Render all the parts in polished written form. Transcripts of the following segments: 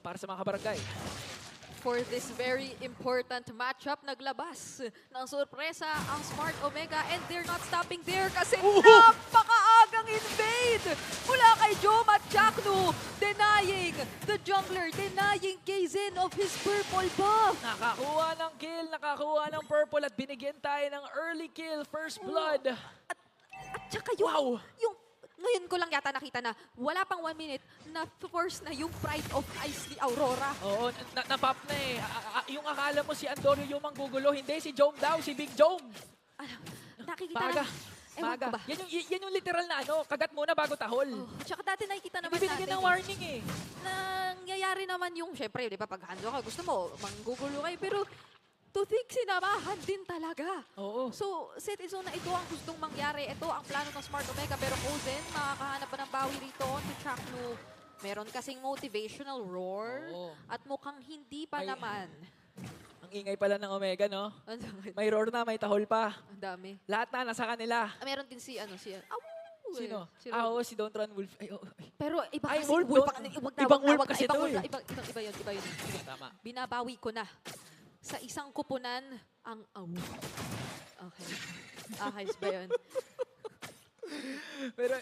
para sa mga kabarangay. For this very important matchup, naglabas ng sorpresa ang Smart Omega and they're not stopping there kasi napakaagang invade mula kay Jom at Chaknu, denying the jungler, denying Kaizen of his purple buff. Nakakuha ng kill, nakakuha ng purple at binigyan tayo ng early kill, first blood. At saka yung ngayon ko lang yata nakita na wala pang 1 minute na force na yung Pride of Ice ni Aurora. Oo, napop na eh. Yung akala mo si Andorio yung manggugulo, hindi si Jom daw, si Big Jom. Nakikita Maga, na. Ewan maga. ko ba? Yan yung literal na ano, kagat muna bago tahol. Oh, tsaka dati nakikita naman Hindi binigyan natin ng warning eh. nangyayari naman yung, syempre, di ba, pag hando ka, gusto mo, manggugulo kayo, pero to think sinamahan din talaga. Oo. So, set in zone na ito ang gustong mangyari. Ito ang plano ng Smart Omega, pero Kozen, makakahanap pa ng bawi rito to Chaknu. Meron kasing motivational roar, Oo. at mukhang hindi pa Ay. naman. Ang ingay pala ng Omega, no? Ang May roar na, may tahol pa. dami. Lahat na, nasa kanila. Meron din si, Sino? Si Oo, si Don't Run Wolf. Ay, Pero iba Ay, kasi, Wolf, Wolf, ibang Wolf kasi ibang to Wolf, eh. iba yun. Sige, tama. Binabawi ko na. Sa isang kupunan, ang Okay. Ayos ba yun? Pero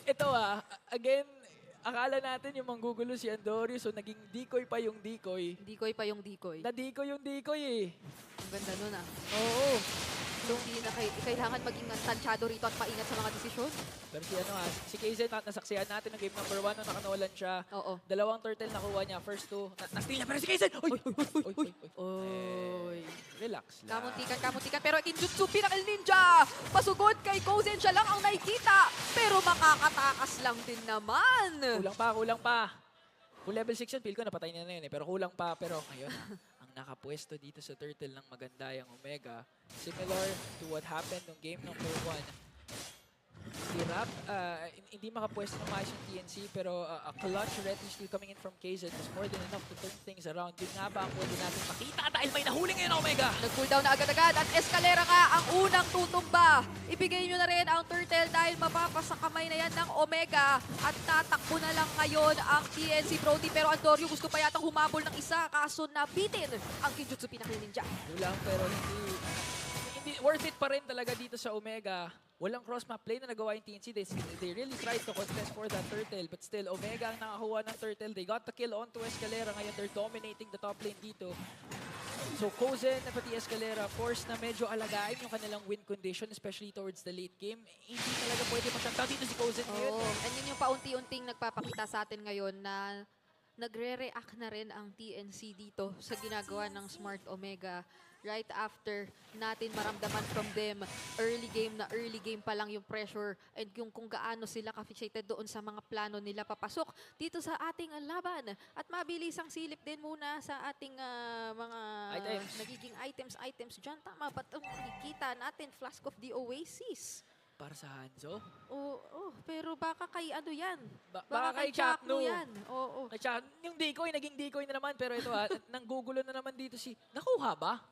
ito again, akala natin yung manggugulo si Andorio, so naging decoy pa yung decoy. Decoy pa yung decoy. Na-decoy yung decoy eh. Ang ganda nun Oo. So, hindi na kailangan maging tansyado rito at maingat sa mga desisyon. Pero si Kaizen, nasaksihan natin ng game number 1 nung nakanolan siya. Oo. Dalawang turtle nakuha niya. First 2, na-steal niya. Pero si Kaizen! Uy! Relax lang. Kamuntikan. Pero Kinjutsu, Pinnacle Ninja! Pasugod kay Kozen, siya lang ang nakikita. Pero makakatakas lang din naman. Kulang pa. Kung level 6 yun, feel ko napatay niya na yun eh. Pero kulang pa. Pero ngayon ang nakapwesto dito sa turtle ng maganda yung Omega. Similar to what happened nung game number 1. Si Rap, hindi makapwesto ng maayos yung TNC, pero a clutch retry steal coming in from Kaizen is more than enough to turn things around. Yun nga ba ang pwede natin makita dahil may nahuli ngayon Omega? Nag-cooldown na agad-agad at Escalera ka ang unang tutumba. Ibigay nyo na rin ang turtle dahil mapapasa kamay na yan ng Omega at tatakbo na lang ngayon ang TNC Brody. Pero Andorio gusto pa yatang humabol ng isa kaso nabitin ang Kinjutsu Pinnacle Ninja. Kulang pero hindi worth it pa rin talaga dito sa Omega. Walang cross-map play na nagawa yung TNC. They really tried to contest for that turtle. But still, Omega ang nakakuha ng turtle. They got the kill onto Escalera. Ngayon, they're dominating the top lane dito. So, Kozen na pati Escalera, forced na medyo alagain yung kanilang win condition, especially towards the late game. Hindi talaga pwede ma-shutdown dito si Kozen ngayon. Oo, and yun yung paunti-unting nagpapakita sa atin ngayon na nagre-react na rin ang TNC dito sa ginagawa ng Smart Omega. Right after natin maramdaman from them, early game pa lang yung pressure and yung kung gaano sila ka-fixated doon sa mga plano nila papasok dito sa ating laban. At mabilis ang silip din muna sa ating mga nagiging items dyan. Tama ba itong nakikita natin? Flask of the Oasis. Para sa Hanzo? Oo, pero baka kay ano yan? Baka kay Chaknu yan. Oo. Yung decoy, naging decoy na naman. Pero ito nanggugulo na naman dito si... Nakuha ba?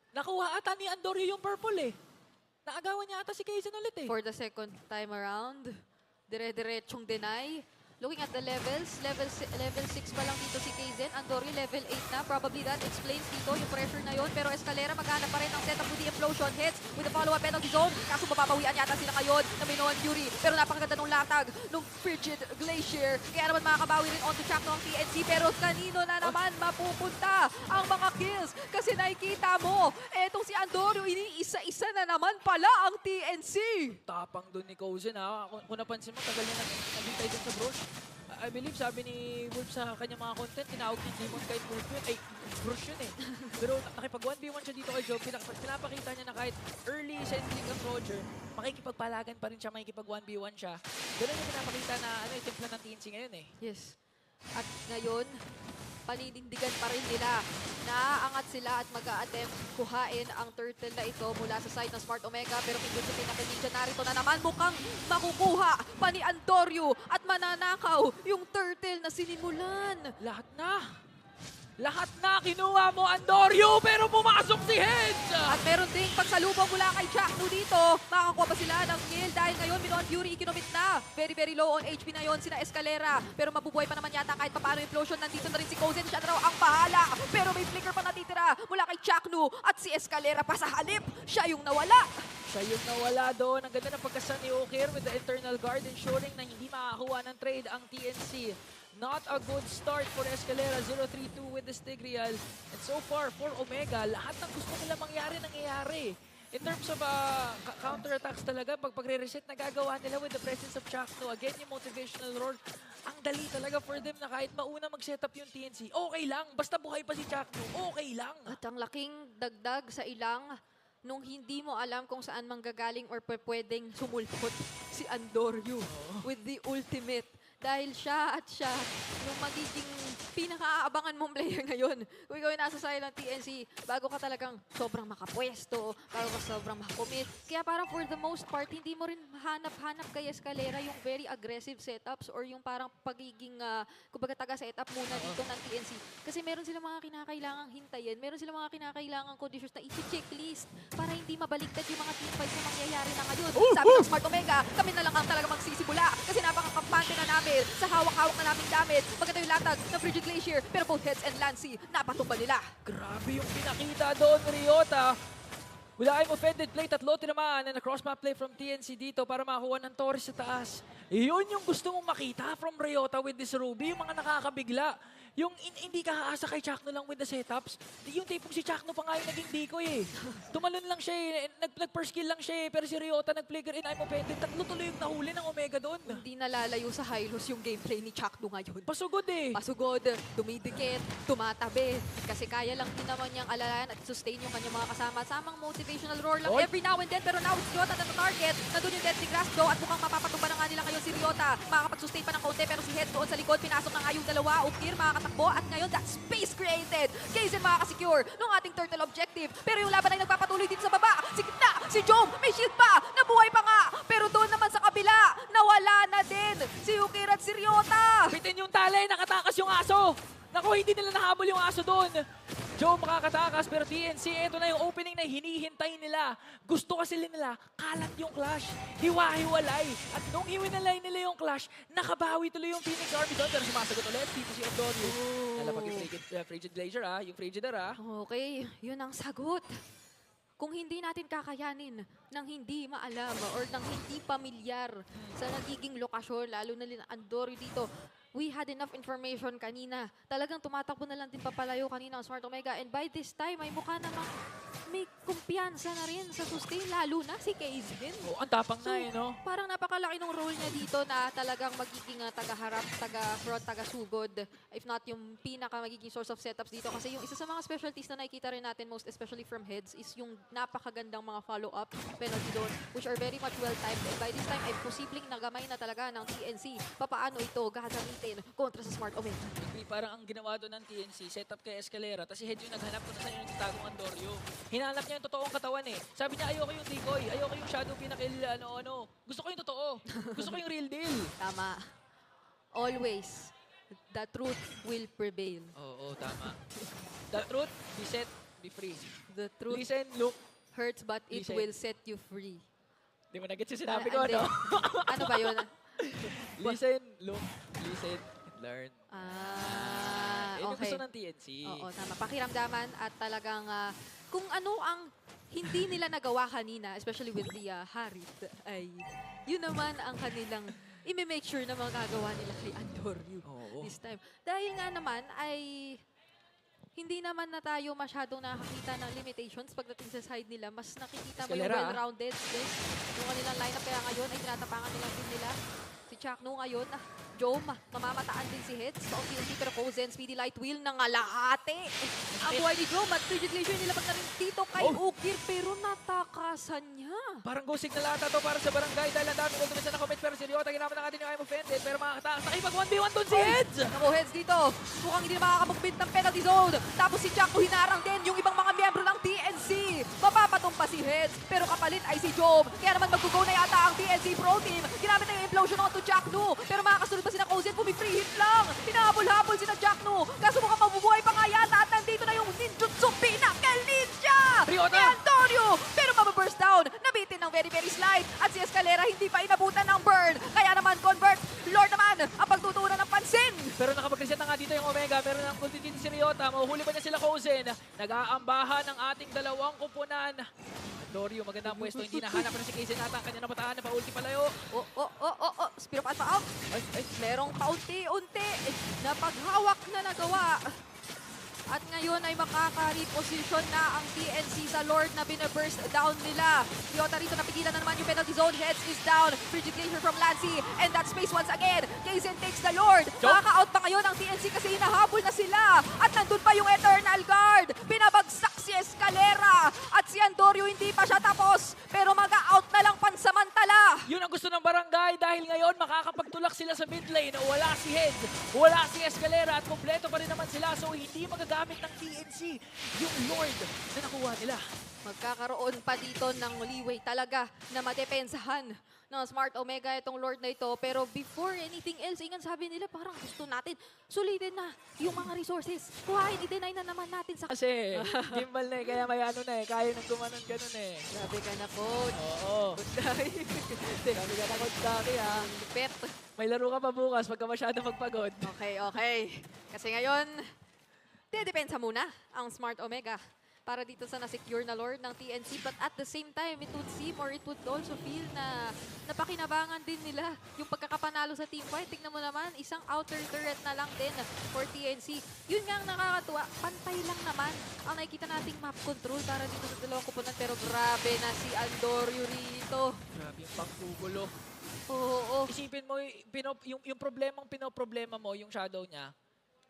Nakuha ata ni Andorio yung purple eh. Naagawan niya ata si Kaizen ulit eh. For the second time around, dire-diretsong deny. Looking at the levels, level 6 pa lang dito si Kaizen. Andorio level 8 na. Probably that explains dito yung pressure na yon. Pero Escalera maghanap pa rin ang setup with the implosion hits with the follow-up penalty zone. Kaso mapapawian yata sila kayon na Minoan Fury. Pero napakaganda nung latag nung Frigid Glacier. Kaya naman makakabawi rin onto Chaknu ang TNC. Pero kanino na naman mapupunta ang mga kills? Kasi nakikita mo, etong si Andorio, iniisa-isa na naman pala ang TNC. Tapang doon ni Kozen ha. Kung napansin mo, tagal niya naghintay doon sa Brush. I believe sabi ni Wolf sa kanyang mga content, tinawag ni Demon kahit Wolf yun. Ay, Brush yun eh. Pero nakipag 1v1 siya dito kay Job. Pinapakita niya na kahit early sending ng Roger, makikipagpalagan pa rin siya, makikipag 1v1 siya. Ganun yung pinapakita na timpla ng TNC ngayon eh. Yes. At ngayon, paninindigan pa rin nila. Naaangat sila at mag-a-attempt kuhain ang turtle na ito mula sa side ng Smart Omega. Pero Kinjutsu Pinnacle Ninja narito na naman mukhang makukuha pa ni Andorio at mananakaw yung turtle na sinimulan. Lahat na! Lahat na kinuha mo, Andorio, pero pumasok si Heads! At meron ding pagsalubong mula kay Chaknu dito. Makakuha ba sila ng kill dahil ngayon Minoan Fury ikinomit na. Very, very low on HP na yon sina Escalera. Pero mabubuhay pa naman yata kahit paano implosion. Nandito na rin si Kozen. Siya na raw ang bahala. Pero may flicker pa natitira mula kay Chaknu. At si Escalera pa sa halip. Siya yung nawala. Siya yung nawala doon. Ang ganda ng pagkasan ni Okir with the internal guard ensuring na hindi makakuha ng trade ang TNC. Not a good start for Escalera, 0-3-2 with the Stigreal. And so far, for Omega, lahat ng gusto nila mangyari, nangyayari. In terms of counter-attacks talaga, pag-re-reset na gagawa nila with the presence of Chakno. Again, yung motivational roar, ang dali talaga for them na kahit mauna mag-setup yung TNC, okay lang. Basta buhay pa si Chakno, okay lang. At ang laking dagdag sa ilang nung hindi mo alam kung saan manggagaling or pwedeng sumulpot si Andorio with the ultimate. Dahil siya yung magiging pinaka-aabangan mong player ngayon. Kung ikaw yung nasa side ng TNC, bago ka talagang sobrang makapwesto, bago ka sobrang makakommit. Kaya parang for the most part, hindi mo rin hanap-hanap kay Escalera yung very aggressive setups or yung parang pagiging, kumbaga taga-setup muna dito ng TNC. Kasi meron silang mga kinakailangang hintayin, meron silang mga kinakailangang conditions na i-checklist para hindi mabaliktad yung mga teamfights na mangyayari na ngayon. Sabi ng Smart Omega, kami na lang ang talaga magsisimula kasi napakakampante na namin sa hawak-hawak na naming damit. Maganda yung latag ng Frigid Glacier, pero both Heads and Lancy, napatumba nila. Grabe yung pinakita doon, Ryota. Wala kayong offended play, tatlo tinamaan and a cross-map play from TNC dito para makakuha ng Torres sa taas. Yun yung gusto mong makita from Ryota with this Ruby, yung mga nakakabigla. Yung hindi ka haasa kay Chakno lang with the setups. Yung tipong si Chakno pa nga yung naging decoy eh. Tumalon lang siya eh. Nag-first kill lang siya eh. Pero si Ryota nag-flicker in, I'm offended. Tatlo tuloy yung nahuli ng Omega doon. Hindi nalalayo sa Hylos yung gameplay ni Chakno ngayon. Pasugod eh. Pasugod, dumidikit, tumatabi. Kasi kaya lang din naman niyang alalayan at sustain yung kanyang mga kasama. Samang motivational roar lang every now and then. Pero now it's Ryota na target. Nandun yung Deadly Grasp though at mukhang mapapatumba na nga nila ngayon si Ryota. Makakapag-sustain pa ng konti pero si Heads doon sa likod. Pinasok na nga yung dalawa. Ukir, makakatakbo. At ngayon that space created. Kaizen makakasecure ng ating turtle objective. Pero yung laban ay nagpapatuloy dito sa baba. Si Gitna, si Jom, may shield pa. Nabuhay pa nga. Pero doon naman sa kabila, nawala na din si Ukir at si Ryota. Bitin yung tali, nakatakas yung aso. Naku, hindi nila nahabol yung aso doon. Joe makakatakas pero TNC, ito na yung opening na hinihintay nila. Gusto kasi nila, kalat yung clash. Hiwa-hiwalay. At nung hiwinalay nila yung clash, nakabawi tuloy yung Phoenix Army doon. Pero sumasagot ulit, dito si Andorio. Nalapag yung Frigid Glacier yung Frigidaire Okay, yun ang sagot. Kung hindi natin kakayanin ng hindi maalam or ng hindi pamilyar sa nagiging lokasyon, lalo na rin Andorio dito, we had enough information kanina. Talagang tumatakbo na lang din papalayo kanina ang Smart Omega. And by this time, ay mukha namang may kumpiyansa na rin sa sustain, lalo na si Kaizen. Oh, ang tapang na eh, no? Parang napakalaki ng role niya dito na talagang magiging taga-harap, taga-front, taga-sugod. If not yung pinaka magiging source of setups dito. Kasi yung isa sa mga specialties na nakikita rin natin, most especially from Heads, is yung napakagandang mga follow-up penalty doon, which are very much well-timed. And by this time, ay posibleng nagamay na talaga ng TNC. Papaano ito gagamitin kontra sa Smart Omega? Parang ang ginawa doon ng TNC, setup kay Escalera, tapos si Head yung naghanap kung saan yung tagong Andorio. Hinanap niya yung totoong katawan eh. Sabi niya, ayoko yung decoy, ayoko yung shadow pinakil, ano. Gusto ko yung totoo. Gusto ko yung real deal. Tama. Always, the truth will prevail. Oo, tama. The truth, be set, be free. The truth Listen, look. hurts but it Listen. will set you free. Di mo na-get yung sinabi ko, Hindi. no? Ano ba yun? Listen, look, listen, and learn. Yun yung Okay. gusto ng TNC. Oo, tama. Pakiramdaman at talagang kung ano ang hindi nila nagawa kanina, especially with the Harit, ay yun naman ang kanilang i-make sure na magagawa nila kay Andorio Oo. this time. Dahil nga naman ay hindi naman na tayo masyadong nakakita ng limitations pagdating sa side nila. Mas nakikita mo yung Escalera, well-rounded din. Yung kanilang lineup kaya ngayon ay tinatapangan nilang din nila. Si Chakno ngayon, Jom, mamamataan din si Heads. Paunti-unti pero Kozen, Speedy Light Wheel ng alahati. Ang buhay ni Jom at Frigid Glacier nilabag na rin dito kay Ukir pero natakasan niya. Parang go signal ata to para sa barangay dahil ang daming ultimate na comment pero si Ryota ginamit na natin yung I'm offended pero makakatakas. Nakipag 1v1 dun si Heads! Ako Heads dito, mukhang hindi na makakapagbit ng penalty zone. Tapos si Chakno hinarang din yung ibang mga miyembro ng TNC. Mapapatong pa si Heads pero kapalit ay si Jom. Kaya naman mag-go na yata ang TNC Pro Team. Ginamit na yung implosion onto Chakno pero makakasunod pa si na Kozen, pumi-free hit lang. Hinahabol-habol si na Chakno. Kaso mukhang mabubuhay pa nga yata ulti dito si Ryota. Mahuhuli pa niya sila Kozen. Nag-aambahan ng ating dalawang kupunan. Dorio, magandang pwesto. Hindi nahanap na si Kaizen ata. Kanya napatahan na pa-ulti palayo. Spear of Alpha out. Ay. Merong paunti-unti na paghawak na nagawa. At ngayon ay makaka-reposition na ang TNC sa Lord na binaburst down nila. Ryota rito napigilan na naman yung penalty zone. Heads is down. Frigid Glacier from Lancy. And that space once again. Kaizen takes the Lord. Makaka-out pa ngayon ang TNC kasi hinahabol na sila. At nandun pa yung Eternal Guard. Pinabagsak si Escalera. At si Andorio hindi pa siya tapos. Pero mag-out na lang pansamantala. Yun ang gusto ng barangay dahil ngayon makakapagtulak sila sa mid lane. Wala si Head, wala si Escalera at kompleto pa rin naman sila. So hindi magagamit ng TNC yung Lord na nakuha nila. Magkakaroon pa dito ng leeway talaga na madepensahan ng Smart Omega itong Lord na ito. Pero before anything else, ingan sabi nila parang gusto natin sulitin na yung mga resources. Kuhain, i-deny na naman natin sa... Kasi gimbal na kaya may ano na kaya nang gumanon ganun Grabe ka na, coach. Oo. Grabe ka na, Coach Daki ha. Pet. May laro ka pa bukas pagka masyado magpagod. Okay. Kasi ngayon, dedepensa muna ang Smart Omega para dito sa na-secure na Lord ng TNC. But at the same time, it would seem or it would also feel na napakinabangan din nila yung pagkakapanalo sa teamfight. Tignan mo naman, isang outer turret na lang din for TNC. Yun nga ang nakakatuwa, pantay lang naman ang nakikita nating map control para dito sa dalawang kupunan. Pero grabe na si Andorio rito. Grabe yung pangkugulo. Oo. Isipin mo, yung problemang pinoproblema mo, yung shadow niya,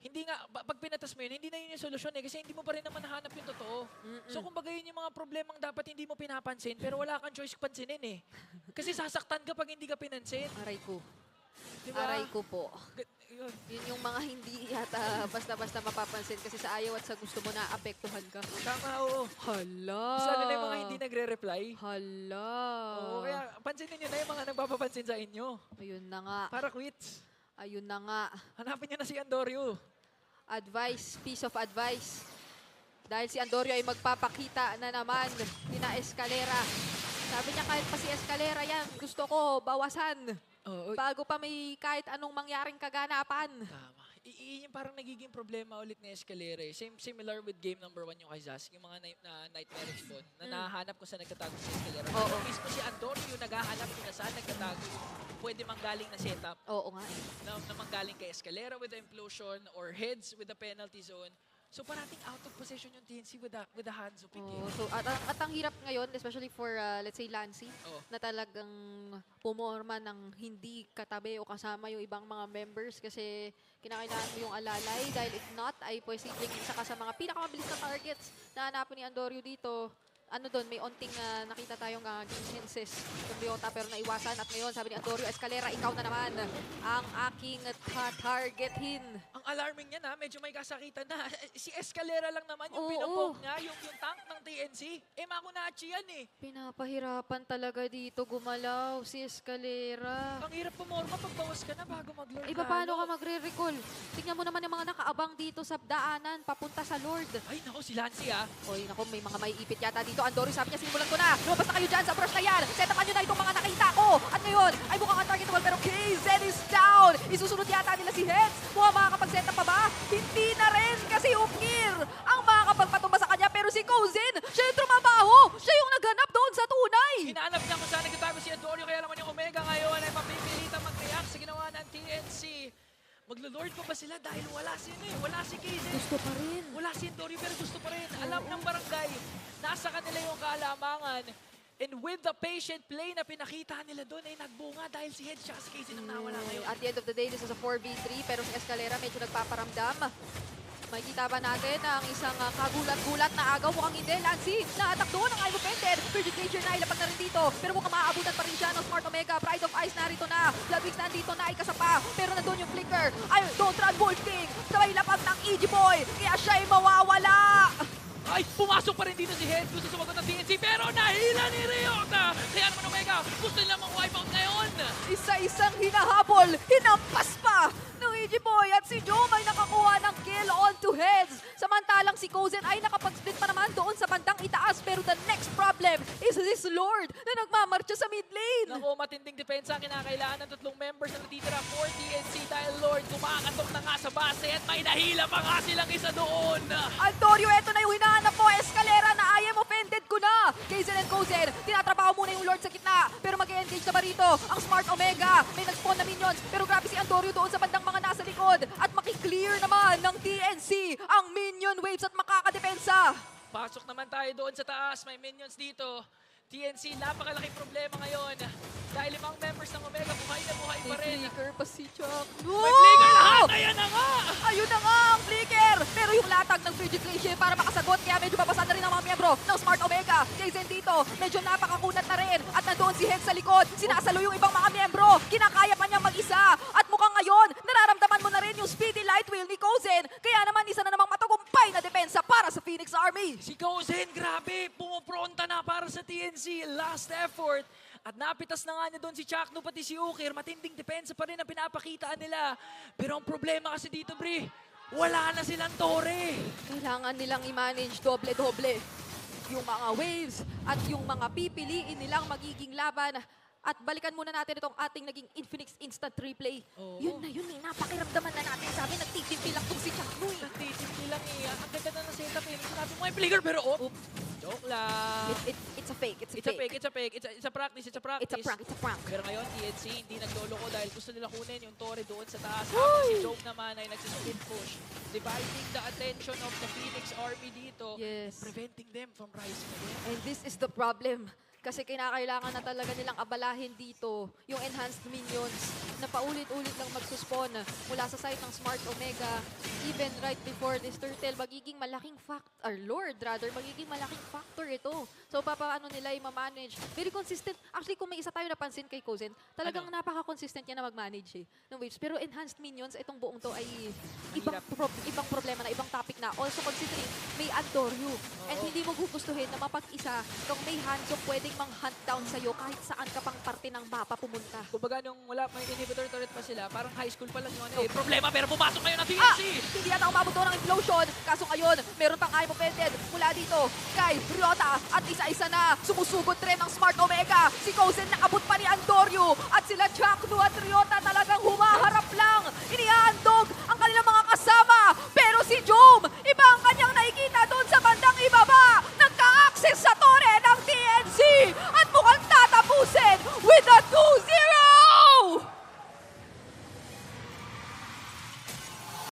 hindi nga, pag pinatas mo yun, hindi na yun yung solusyon kasi hindi mo pa rin naman nahanap yung totoo. So kumbaga yun yung mga problemang dapat hindi mo pinapansin pero wala kang choice pansinin Kasi sasaktan ka pag hindi ka pinansin. Aray ko. Diba? Aray ko po. Yun. Yun yung mga hindi yata basta-basta mapapansin kasi sa ayaw at sa gusto mo na apektuhan ka. Tama, oo. Hala. Sana na yung mga hindi nagre-reply. Hala. Oo, kaya pansinin nyo na yung mga nagpapapansin sa inyo. Ayun na nga. Para quits. Ayun na nga. Hanapin nyo na si Andorio. Piece of advice. Dahil si Andorio ay magpapakita na naman ni na Escalera. Sabi niya kahit pa si Escalera yan, gusto ko bawasan. Oo. Bago pa may kahit anong mangyaring kaganapan. Tama. Iyon yung parang nagiging problema ulit ni Escalera. Similar with game number 1 yung kay Zas, yung mga Nightmare Spawn, na nahanap ko sa nagtatago si Escalera. Oo. Pero mismo si Andorio yung naghahanap kung saan nagtatago. Pwede manggaling na setup. Oo nga Na manggaling kay Escalera with the implosion or Heads with the penalty zone. So parating out of position yung TNC with the hands of Oh, so at ang hirap ngayon, especially for let's say Lancy, na talagang pumorma ng hindi katabi o kasama yung ibang mga members kasi kinakailangan mo yung alalay dahil if not ay posibleng isa ka sa mga pinakamabilis na targets na hanapin ni Andorio dito. Ano doon, may onting nakita tayong glimpses ng Ryota pero naiwasan. At ngayon, sabi ni Andorio, Escalera, ikaw na naman ang aking targetin. Ang alarming niya na, medyo may kasakitan na. Si Escalera lang naman yung Oo. pinapok niya, yung tank ng TNC. Makunachi yan Pinapahirapan talaga dito gumalaw si Escalera. Ang hirap pumorma pag bawas ka na bago mag-Lord. Iba paano ka magre-recall? Tingnan mo naman yung mga nakaabang dito sa daanan, papunta sa Lord. Ay, naku, si Lancy Oy, naku, may mga may ipit yata dito. Andorio, sabi niya, sinimulan ko na. Lumabas na kayo dyan sa brush na yan. Setapan nyo na itong mga nakita ko. At ngayon, ay mukhang untargetable pero KZ is down. Isusunod yata nila si Heads. Mukhang makakapag-setup pa ba? Hindi na rin kasi Ukir ang makakapagpatumba sa kanya. Pero si Kozin, siya yung trumabaho. Siya yung naghanap doon sa tunay. Hinahanap niya kung saan nagtatago si Andorio, kaya naman yung Omega ngayon ay mapipilitan mag-react sa ginawa ng TNC. Maglo-Lord pa ba sila dahil wala wala si KZ. Gusto pa rin. Wala si Andorio pero gusto pa rin. Alam ng barangay, nasa kanila yung kaalamangan. And with the patient play na pinakita nila doon ay nagbunga dahil si Head siya si KZ ang nawala ngayon. At the end of the day, this is a 4v3 pero si Escalera medyo nagpaparamdam. Makikita ba natin ang isang kagulat-gulat na agaw? Mukhang hindi. Lancy, na-attack doon ang Ivo Pended. Frigid Glacier na ilapag na rin dito. Pero mukhang maaabutan pa rin siya ng Smart Omega. Pride of Ice narito na. Bloodwings nandito na ikasapa. Pero nandun yung flicker. Ay, don't run, Wolf King. Sabay lapag ng EG Boy. Kaya siya ay mawawala. Ay, pumasok pa rin dito si Head. Gusto sumagot ng TNC pero nahila ni Ryota. Kaya naman Omega, gusto nila mang-wipe out ngayon. Isa-isang hinahabol. Hinampas pa ng EG Boy at si Joe may nakakuha ng kill on to Heads. Samantala, Samantalang si Kozen ay nakapag-split pa naman doon sa bandang itaas. Pero the next problem is this Lord na nagmamarcha sa mid lane. Naku, matinding depensa ang kinakailangan ng tatlong members na natitira for TNC dahil Lord kumakatok na nga sa base at may nahila pa nga silang isa doon. Andorio, eto na yung hinahanap mo. Escalera na I am offended ko na. Kazen and Kozen, tinatrabaho muna yung Lord sa gitna. Pero mag-engage na ba rito ang Smart Omega? May nag-spawn na minions. Pero grabe si Andorio doon sa bandang mga nasa likod. At makiklear naman ng TNC ang minion waves at makakadepensa. Pasok naman tayo doon sa taas. May minions dito. TNC, napakalaking problema ngayon. Dahil 5 members ng Omega, buhay na buhay pa rin. May flicker pa si Chuck. No! May flicker lahat! Ayan na nga! Ayun na nga ang flicker! Pero yung latag ng Frigid Glacier para makasagot, kaya medyo babasa na rin ang mga miyembro ng Smart Omega. Kazen dito, medyo napakakunat na rin. At nandoon si Hex sa likod, sinasalo yung ibang mga miyembro. Kinakaya pa niya mag-isa. At mukhang ngayon, nararamdaman mo na rin yung speedy light wheel ni Kozen. Kaya naman isa na namang matagumpay na depensa para sa Phoenix Army. Si Kozen, grabe, pumupronta na para sa TNC. Last effort. At napitas na nga niya doon si Chakno pati si Ukir. Matinding depensa pa rin ang pinapakitaan nila. Pero ang problema kasi dito, Bri, wala na silang tore. Kailangan nilang i-manage doble-doble yung mga waves at yung mga pipiliin nilang magiging laban. At balikan muna natin itong ating naging Infinix Instant Replay. Oo. Yun na yun, napakiramdaman na natin. Sabi, nagtitimpi lang tong si Chakno. Nagtitimpi lang eh. Ang ganda na ng setup eh. Sinabi mo, may flicker pero oops. Joke lang. It's a fake, it's a It's a fake. fake, it's a fake. It's a practice, it's a practice. It's a prank, it's a prank. Pero ngayon, TNC hindi nagloloko dahil gusto nila kunin yung Torre doon sa taas. Habang si Joke naman ay nagsispin push. Dividing the attention of the Phoenix Army dito. Yes. Preventing them from rising again. And this is the problem. Kasi kinakailangan na talaga nilang abalahin dito yung enhanced minions na paulit-ulit lang magsuspawn mula sa side ng Smart Omega. Even right before this turtle, magiging malaking magiging malaking factor ito. So, papaano nila i-manage. Very consistent. Actually, kung may isa tayo napansin kay Kozen, talagang napaka-consistent niya na mag-manage ng waves. Pero enhanced minions, itong buong to ay ibang problema na, ibang topic na. Also considering may Andorio. And hindi mo gugustuhin na mapag-isa kung may Hanzo pwedeng mang-hunt down sa'yo kahit saan ka pang parte ng mapa pumunta. Kumbaga nung may inhibitor turret pa sila, parang high school pa lang yun. Eh, problema pero pumasok kayo ng TNC! Hindi yata umabot doon ng implosion. Kaso ngayon, meron pang I'm offended mula dito kay Ryota. At isa-isa na sumusugod rin ng Smart Omega. Si Kozen nakabot pa ni Andorio. At sila Chakno at Ryota